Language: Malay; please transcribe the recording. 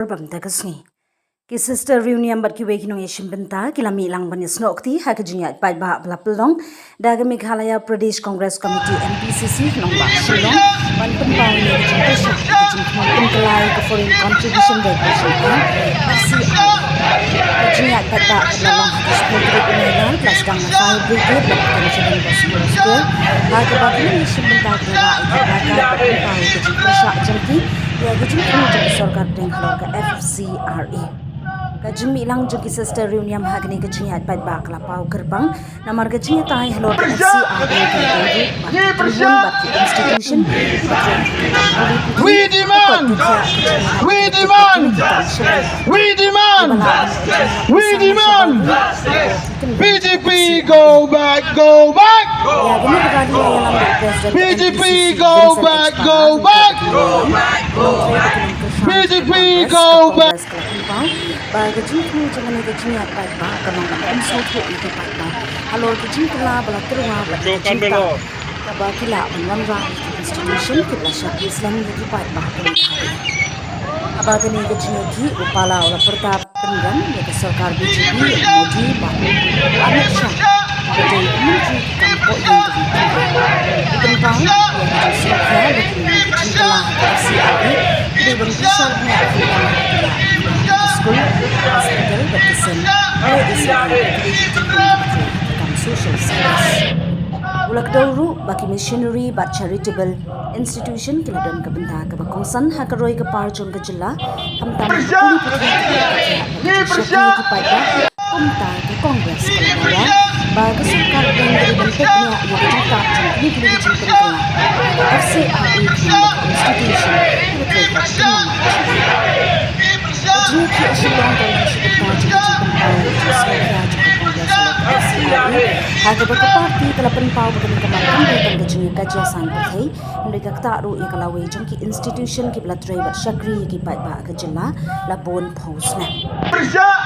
Bamdagasni. Ki sister Riewniam bat ki weki nong yeshim benta ki lami ilang ban Ïasnoh okti ha ki jinya pai ba blapelong daga Meghalaya Pradesh Congress Committee MPCC nong ba Shillong ban penpau ni ki jing Pyrshah ki jing kemampuan kelai ke Foreign Contribution Regulation FCRA ki jinya pai ba blapelong ha ki sepuluh kiri kuningan kelas dang na fire brigade bat ki jing bosmur school ha ki bagi nong yeshim benta ki ra iki baga bat penpau ki jing Pyrshah jengki ya ki jing kemampuan sorkar deng halong ke FCRA Kajimi ilang jengki sister Riewniam hagni kajinya pat ba klapau gerbang namar kajinya tai hello FCRA ni Pyrshah institution we demand PDP go back PDP go back PDP go back Baga jingku jangan ada jinya pai ba kamang unsur tu itu pai ba halor jingku la bala terwa bala kaba kila menwanga institution kila syak Islam itu pai ba abaga ni jinya ki upala ola perda pendan ya sarkar BJP Modi ba Amit Shah jadi menteri kampo yang tentang yang Surok jingku la FCRA di bersama school, hospital, medicine, social service. Ulak dauru bagi missionary but charitable institution kiladan kabenta kabakongsan hakaroi ke parjon ke jilla hamtam puli putri syakri ki paida kumta ke kongres kalabaya bagi sarkar dan dari bentuknya yang dicatat di negeri jingkring FCRA institution Jika Shillong dan Surok harga berkeparti telah penpau bagi kemakan dan gajinya kajian berhei mereka ketaru ia kalawai jengki institution ki belatrai bersyakri ki baik ba ke jela labon postman Pyrshah